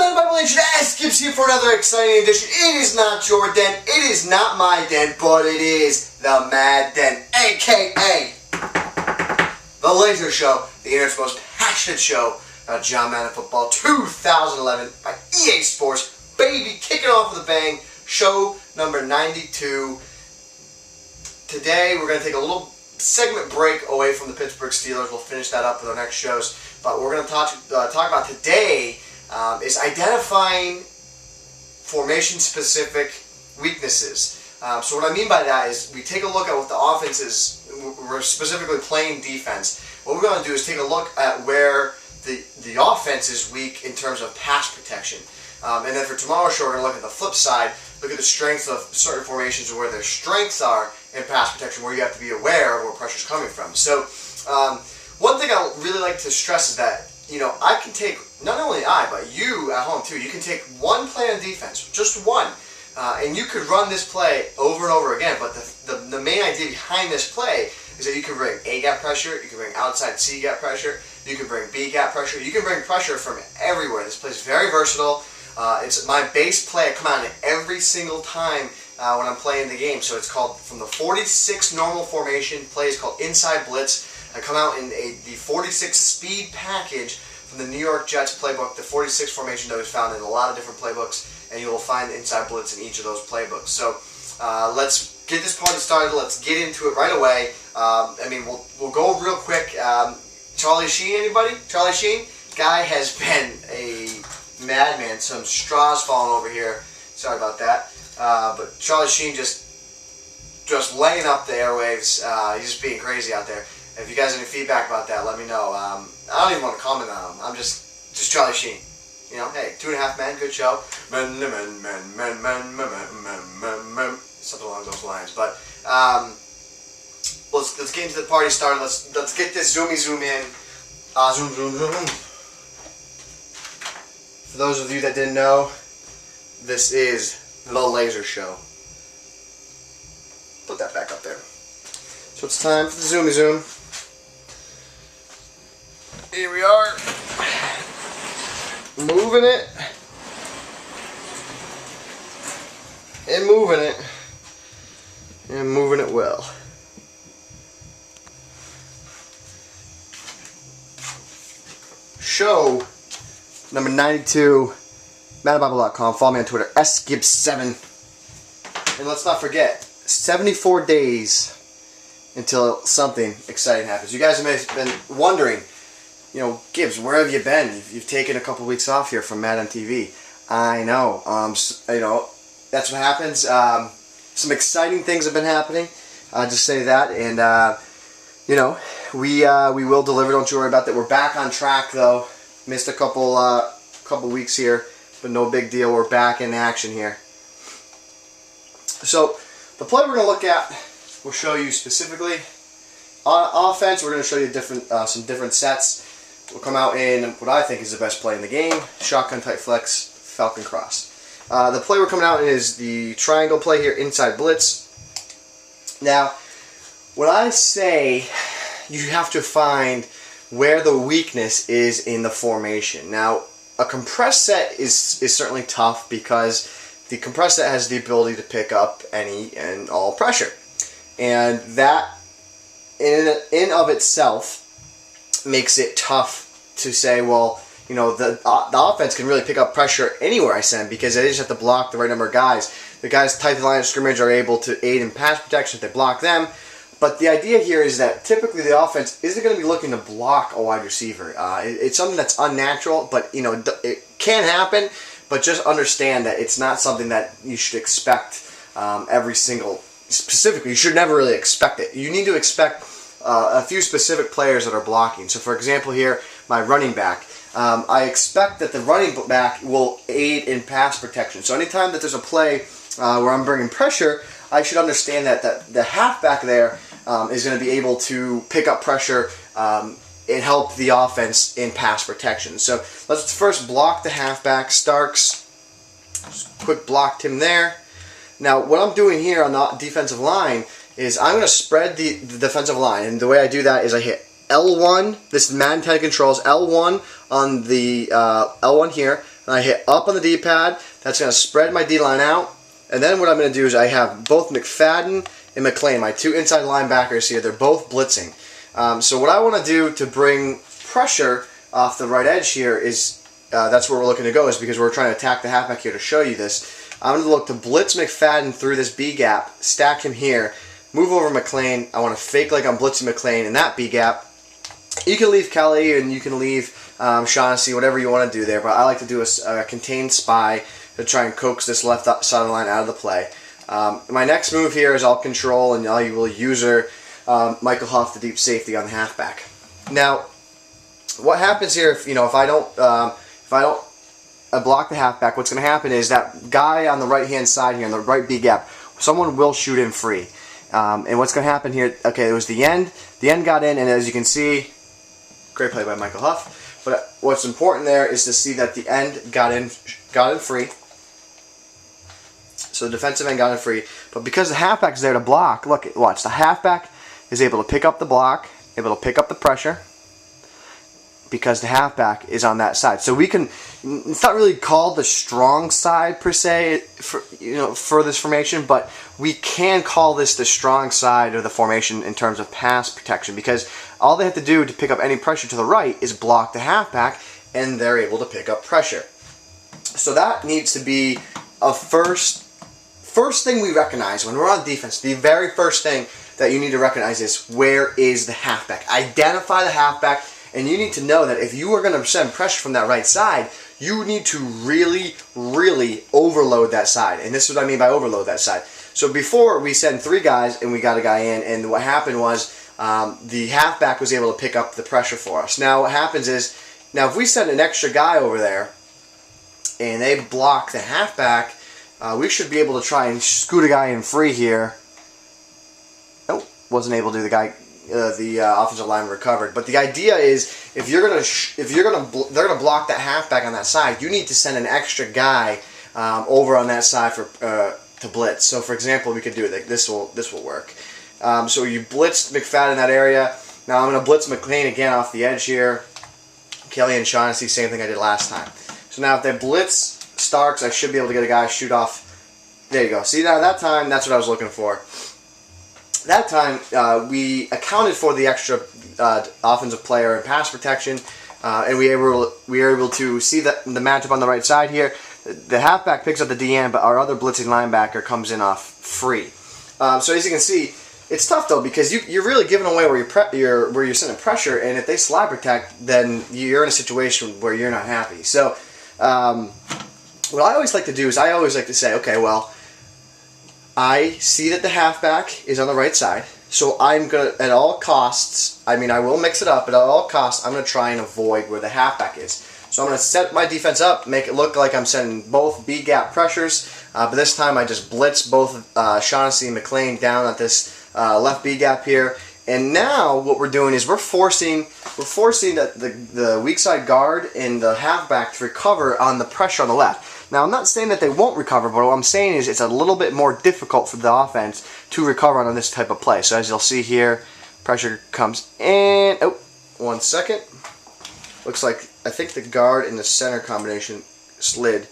Madden Bible Nation, Sgibs here for another exciting edition. It is not your den, it is not my den, but it is the Mad Den, aka the Laser Show, the internet's most passionate show about John Madden Football 2011 by EA Sports. Baby, kicking off with a bang, show number 92. Today we're going to take a little segment break away from the Pittsburgh Steelers. We'll finish that up with our next shows. But what we're going to talk about today is identifying formation-specific weaknesses. So what I mean by that is we take a look at what the offense is. We're specifically playing defense. What we're going to do is take a look at where the offense is weak in terms of pass protection. And then for tomorrow's show, we're going to look at the flip side, look at the strengths of certain formations and where their strengths are in pass protection, where you have to be aware of where pressure's coming from. So one thing I really like to stress is that, you know, I can take, not only I, but you at home too, you can take one play on defense, just one, and you could run this play over and over again, but the main idea behind this play is that you can bring A-gap pressure, you can bring outside C-gap pressure, you can bring B-gap pressure, you can bring pressure from everywhere. This play is very versatile. It's my base play. I come out every single time when I'm playing the game. So it's called, from the 46 normal formation play is called inside blitz. I come out in the 46 speed package from the New York Jets playbook. The 46 formation that was found in a lot of different playbooks, and you will find the inside blitz in each of those playbooks. So let's get this party started. Let's get into it right away. I mean, we'll go real quick. Charlie Sheen, anybody? Charlie Sheen? Guy has been a madman. Some straws falling over here. Sorry about that. But Charlie Sheen just laying up the airwaves. He's just being crazy out there. If you guys have any feedback about that, let me know. I don't even want to comment on him. I'm just Charlie Sheen. You know, hey, 2.5 Men, good show. Something along those lines. But let's get into the party started. Let's get this zoom in. Zoom. For those of you that didn't know, this is the Laser Show. Put that back up there. So it's time for the zoom. Here we are. Moving it. And moving it. And moving it well. Show number 92, MaddenBible.com. Follow me on Twitter, Sgibs7. And let's not forget, 74 days until something exciting happens. You guys may have been wondering, you know, Gibbs, where have you been? You've taken a couple weeks off here from Madden TV. I know. You know, that's what happens. Some exciting things have been happening. Just say that, and you know, we will deliver. Don't you worry about that. We're back on track though. Missed a couple weeks here, but no big deal. We're back in action here. So the play we're going to look at, we'll show you specifically on offense. We're going to show you some different sets. We'll come out in what I think is the best play in the game: shotgun tight flex, Falcon cross. The play we're coming out in is the triangle play here, inside blitz. Now, when I say you have to find where the weakness is in the formation. Now, a compressed set is certainly tough because the compressed set has the ability to pick up any and all pressure. And that in of itself makes it tough to say, well, you know, the offense can really pick up pressure anywhere I send because they just have to block the right number of guys. The guys tight to the line of scrimmage are able to aid in pass protection if they block them. But the idea here is that typically the offense isn't going to be looking to block a wide receiver. It's something that's unnatural, but you know, it can happen. But just understand that it's not something that you should expect every single. Specifically, you should never really expect it. You need to expect a few specific players that are blocking. So, for example, here my running back. I expect that the running back will aid in pass protection. So anytime that there's a play where I'm bringing pressure, I should understand that the halfback there is going to be able to pick up pressure and help the offense in pass protection. So let's first block the halfback. Starks, just quick blocked him there. Now what I'm doing here on the defensive line is I'm going to spread the defensive line, and the way I do that is I hit L1. This is Madden 10 controls. L1 on the L1 here. and I hit up on the D-pad, that's going to spread my D-line out. And then what I'm going to do is I have both McFadden and McLean, my two inside linebackers here. They're both blitzing. So what I want to do to bring pressure off the right edge here is, that's where we're looking to go, is because we're trying to attack the halfback here to show you this. I'm going to look to blitz McFadden through this B gap, stack him here, move over McLean. I want to fake like I'm blitzing McLean in that B gap. You can leave Kelly and you can leave Shaughnessy, whatever you want to do there, but I like to do a contained spy to try and coax this left side of the line out of the play. My next move here is I'll control and I will user Michael Huff, the deep safety, on the halfback. Now, what happens here if I don't block the halfback? What's going to happen is that guy on the right hand side here in the right B gap, someone will shoot him free. And what's going to happen here? Okay, it was the end. The end got in, and as you can see, great play by Michael Huff. But what's important there is to see that the end got in free. So the defensive end got in free. But because the halfback is there to block, look, watch. The halfback is able to pick up the block, able to pick up the pressure, because the halfback is on that side. So we can, it's not really called the strong side per se for this formation, but we can call this the strong side of the formation in terms of pass protection, because all they have to do to pick up any pressure to the right is block the halfback, and they're able to pick up pressure. So that needs to be a first thing we recognize when we're on defense. The very first thing that you need to recognize is, where is the halfback? Identify the halfback. And you need to know that if you are going to send pressure from that right side, you need to really, really overload that side. And this is what I mean by overload that side. So before, we sent 3 guys and we got a guy in, and what happened was the halfback was able to pick up the pressure for us. Now what happens is, now if we send an extra guy over there and they block the halfback, we should be able to try and scoot a guy in free here. Nope, wasn't able to do the guy. The offensive line recovered. But the idea is, if they're gonna block that halfback on that side, you need to send an extra guy over on that side to blitz. So for example, we could do it like this. Will work. So you blitzed McFadden in that area. Now I'm gonna blitz McLean again off the edge here. Kelly and Shaughnessy, same thing I did last time. So now if they blitz Starks, I should be able to get a guy shoot off. There you go. See, now that time, that's what I was looking for. That time, we accounted for the extra offensive player and pass protection, and we were able to see the matchup on the right side here. The halfback picks up the DN, but our other blitzing linebacker comes in off free. So as you can see, it's tough though, because you're really giving away where you're sending pressure, and if they slide protect, then you're in a situation where you're not happy. So what I always like to do is I always like to say, okay, well, I see that the halfback is on the right side, so I'm going to, at all costs, I mean, I will mix it up, but at all costs, I'm going to try and avoid where the halfback is. So I'm going to set my defense up, make it look like I'm sending both B-gap pressures, but this time I just blitz both Shaughnessy and McLean down at this left B-gap here. And now what we're doing is we're forcing the weak side guard and the halfback to recover on the pressure on the left. Now, I'm not saying that they won't recover, but what I'm saying is it's a little bit more difficult for the offense to recover on this type of play. So as you'll see here, pressure comes in. Oh, 1 second. Looks like, I think the guard and the center combination slid.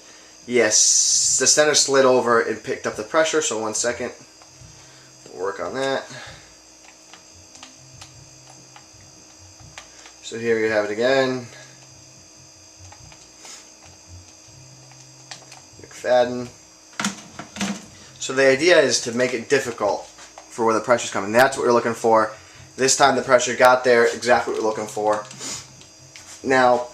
Yes, the center slid over and picked up the pressure, so 1 second. We'll work on that. So here you have it again. McFadden. So the idea is to make it difficult for where the pressure's coming. That's what we're looking for. This time the pressure got there, exactly what we're looking for. Now,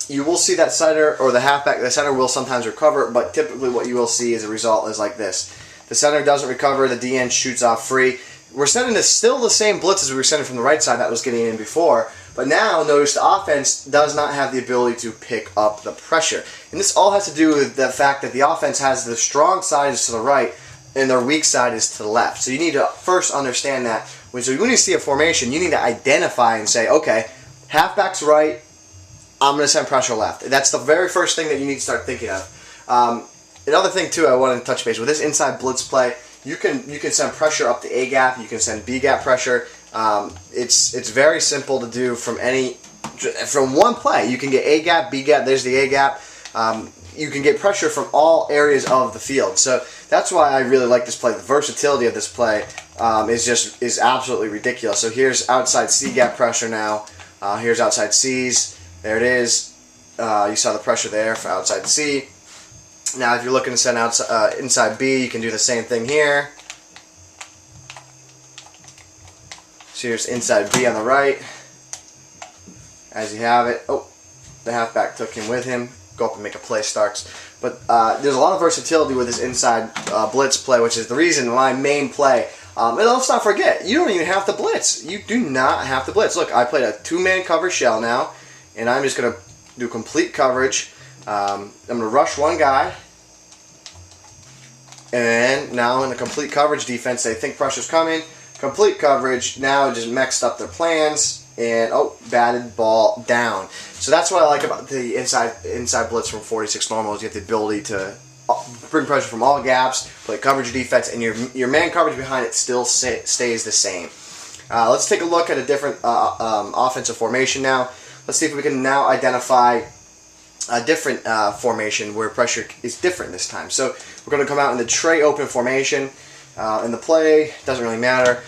you will see that center, or the halfback, the center will sometimes recover, but typically what you will see as a result is like this. The center doesn't recover, the DN shoots off free. We're sending this still the same blitz as we were sending from the right side that was getting in before, but now notice the offense does not have the ability to pick up the pressure. And this all has to do with the fact that the offense has the strong side is to the right and their weak side is to the left. So you need to first understand that. When you see a formation, you need to identify and say, okay, halfback's right, I'm going to send pressure left. That's the very first thing that you need to start thinking of. Another thing too I wanted to touch base with this inside blitz play. You can send pressure up the A gap. You can send B gap pressure. It's very simple to do from one play. You can get A gap, B gap. There's the A gap. you can get pressure from all areas of the field. So that's why I really like this play. The versatility of this play is absolutely ridiculous. So here's outside C gap pressure now. Here's outside C's. There it is. You saw the pressure there for outside C. Now if you're looking to send outside, inside B, you can do the same thing here. So here's inside B on the right. As you have it. Oh, the halfback took him with him. Go up and make a play, Starks. But there's a lot of versatility with this inside blitz play, which is the reason my main play. And let's not forget, you don't even have to blitz. You do not have to blitz. Look, I played a 2-man cover shell now, and I'm just going to do complete coverage. I'm going to rush one guy, and now in the complete coverage defense, they think pressure's coming. Complete coverage, now it just mixed up their plans, and batted ball down. So that's what I like about the inside blitz from 46 normals. You have the ability to bring pressure from all gaps, play coverage defense, and your man coverage behind it still stays the same. Let's take a look at a different offensive formation now. Let's see if we can now identify a different formation where pressure is different this time. So we're going to come out in the tray open formation. In the play, doesn't really matter.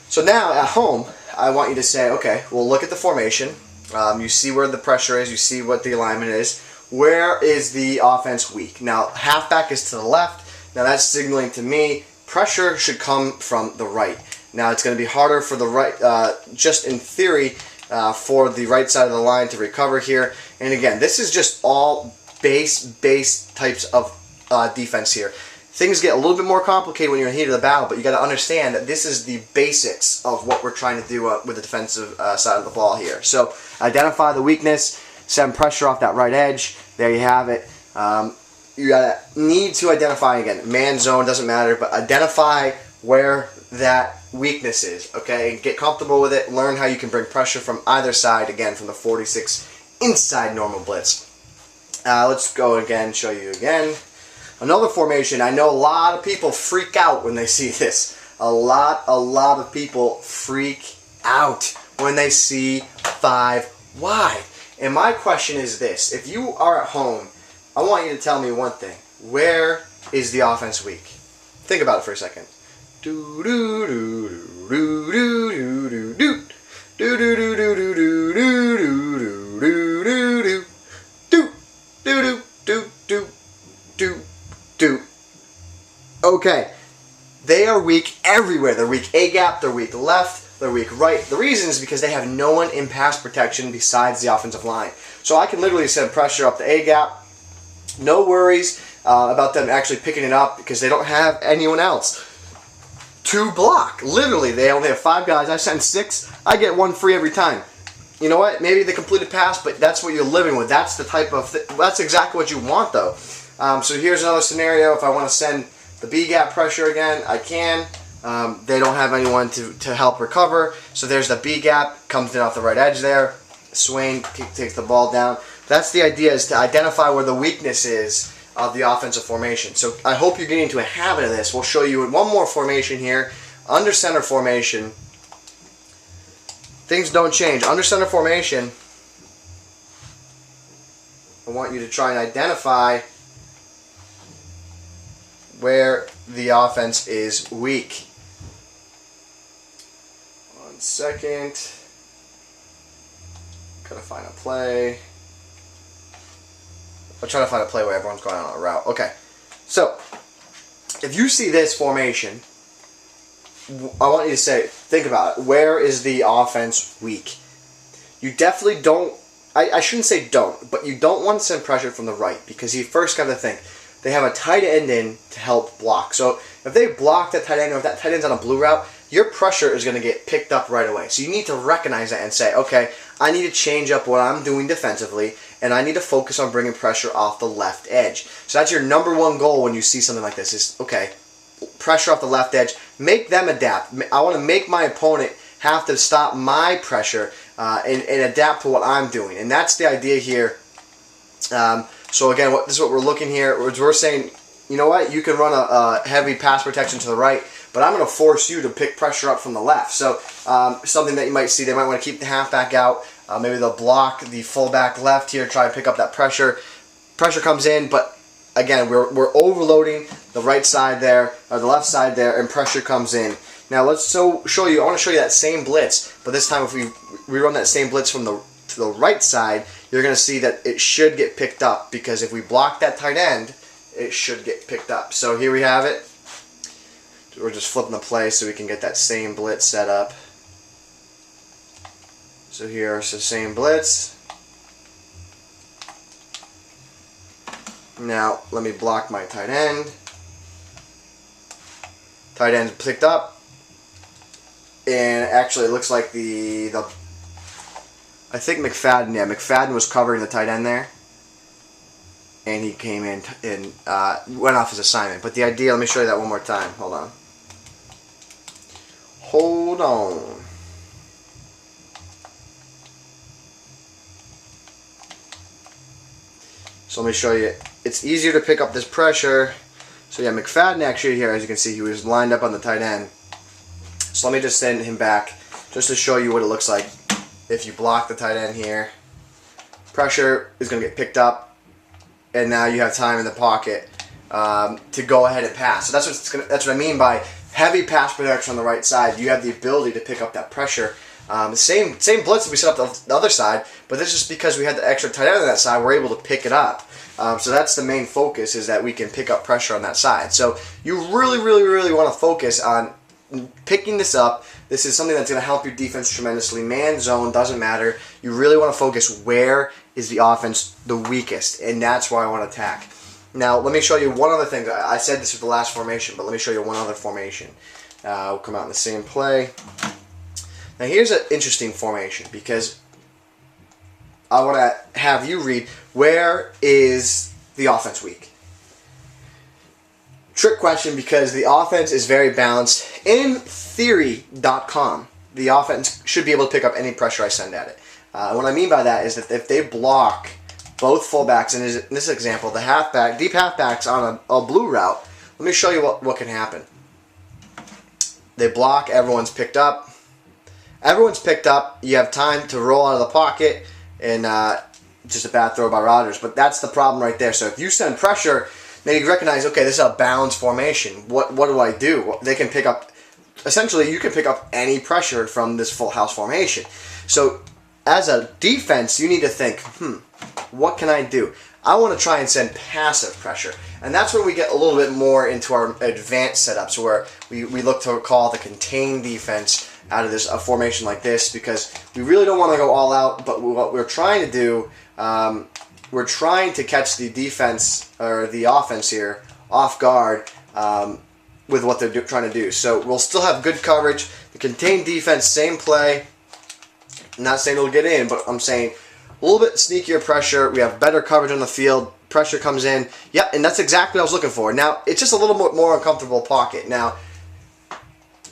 So now at home, I want you to say, okay, well, look at the formation. You see where the pressure is. You see what the alignment is. Where is the offense weak? Now, halfback is to the left. Now, that's signaling to me pressure should come from the right. Now, it's going to be harder for the right, just in theory, for the right side of the line to recover here. And again, this is just all base types of defense here. Things get a little bit more complicated when you're in the heat of the battle, but you got to understand that this is the basics of what we're trying to do with the defensive side of the ball here. So identify the weakness, send pressure off that right edge. There you have it. You need to identify, again, man zone, doesn't matter, but identify where that weakness is, okay? Get comfortable with it. Learn how you can bring pressure from either side, again, from the 46 inside normal blitz. Let's go again, show you again. Another formation, I know a lot of people freak out when they see this. A lot of people freak out when they see 5 wide. And my question is this. If you are at home, I want you to tell me one thing. Where is the offense weak? Think about it for a second. Do do do do do do do do do do do do do do do do do do do do. Okay, they are weak everywhere. They're weak A gap, they're weak left, they're weak right. The reason is because they have no one in pass protection besides the offensive line. So I can literally send pressure up the A gap. No worries about them actually picking it up because they don't have anyone else to block. Literally, they only have 5 guys. I send 6. I get 1 free every time. You know what? Maybe they complete a pass, but that's what you're living with. That's the type of that's exactly what you want, though. So here's another scenario. If I want to send the B gap pressure again, I can. They don't have anyone to help recover. So there's the B gap, comes in off the right edge there. Swain takes the ball down. That's the idea, is to identify where the weakness is of the offensive formation. So I hope you're getting into a habit of this. We'll show you in one more formation here. Under center formation. Things don't change. Under center formation, I want you to try and identify where the offense is weak. 1 second. Gotta find a play. I'm trying to find a play where everyone's going on a route. Okay. So, if you see this formation, I want you to say, think about it. Where is the offense weak? You definitely don't, I shouldn't say don't, but you don't want to send pressure from the right because you first got to think, they have a tight end in to help block. So if they block that tight end, or if that tight end's on a blue route, your pressure is going to get picked up right away. So you need to recognize that and say, okay, I need to change up what I'm doing defensively, and I need to focus on bringing pressure off the left edge. So that's your number 1 goal when you see something like this is, okay, pressure off the left edge. Make them adapt. I want to make my opponent have to stop my pressure and adapt to what I'm doing. And that's the idea here. So again, this is what we're looking here. We're saying, you know what, you can run a heavy pass protection to the right, but I'm going to force you to pick pressure up from the left. So something that you might see, they might want to keep the halfback out. Maybe they'll block the fullback left here, try to pick up that pressure. pressure comes in, but again, we're overloading the right side there, or the left side there, and pressure comes in. Now let's show you, I want to show you that same blitz, but this time if we run that same blitz from to the right side, you're going to see that it should get picked up, because if we block that tight end, it should get picked up. So here we have it. We're just flipping the play so we can get that same blitz set up. So here's the same blitz. Now let me block my tight end. Tight end picked up, and actually it looks like I think McFadden, yeah, McFadden was covering the tight end there, and he came in and went off his assignment. But the idea, let me show you that one more time. Hold on. Hold on. So let me show you. It's easier to pick up this pressure. So yeah, McFadden actually here, as you can see, he was lined up on the tight end. So let me just send him back just to show you what it looks like if you block the tight end here. Pressure is going to get picked up, and now you have time in the pocket to go ahead and pass. So that's what I mean by heavy pass protection on the right side. You have the ability to pick up that pressure. Same blitz that we set up the other side, but this is because we had the extra tight end on that side. We're able to pick it up. So that's the main focus, is that we can pick up pressure on that side. So you really want to focus on picking this up. This is something that's going to help your defense tremendously. Man, zone, doesn't matter. You really want to focus where is the offense the weakest, and that's why I want to attack. Now, let me show you one other thing. I said this was the last formation, but let me show you one other formation. We'll come out in the same play. Now, here's an interesting formation, because I want to have you read, where is the offense weak? Trick question, because the offense is very balanced. In theory.com, the offense should be able to pick up any pressure I send at it. What I mean by that is that if they block both fullbacks, and in this example, the halfback, deep halfbacks on a blue route, let me show you what can happen. They block, everyone's picked up. Everyone's picked up, you have time to roll out of the pocket, and just a bad throw by Rodgers. But that's the problem right there. So if you send pressure, then you recognize, okay, this is a balanced formation. What do I do? Well, they can pick up, essentially, you can pick up any pressure from this full house formation. So as a defense, you need to think, what can I do? I want to try and send passive pressure. And that's where we get a little bit more into our advanced setups, where we look to call the contained defense out of this a formation like this, because we really don't want to go all out. But what we're trying to do, we're trying to catch the defense or the offense here off guard with what they're trying to do. So we'll still have good coverage. The contained defense, same play. I'm not saying it'll get in, but I'm saying a little bit sneakier pressure. We have better coverage on the field. Pressure comes in. Yep, and that's exactly what I was looking for. Now, it's just a little bit more uncomfortable pocket. Now,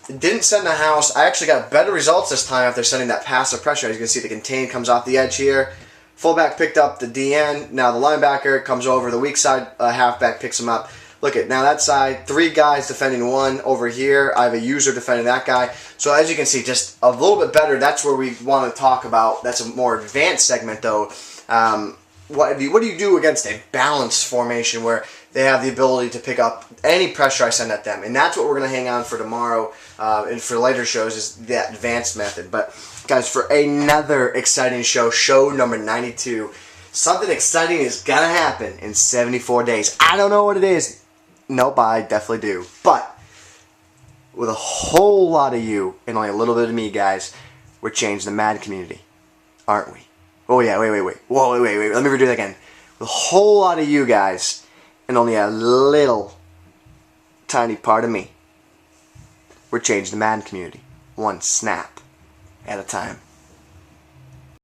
it didn't send the house. I actually got better results this time after sending that passive pressure. As you can see, the contain comes off the edge here. Fullback picked up the DN. Now the linebacker comes over. The weak side halfback picks him up. Look at now that side, 3 guys defending 1 over here. I have a user defending that guy. So as you can see, just a little bit better. That's where we want to talk about. That's a more advanced segment, though. What do you do against a balanced formation where they have the ability to pick up any pressure I send at them? And that's what we're going to hang on for tomorrow and for later shows, is that advanced method. But guys, for another exciting show, show number 92, something exciting is going to happen in 74 days. I don't know what it is. Nope, I definitely do. But with a whole lot of you and only a little bit of me, guys, we're changing the Madden community, aren't we? Oh yeah, wait. Whoa, wait. Let me redo that again. With a whole lot of you guys and only a little tiny part of me, we're changing the Madden community, one snap at a time.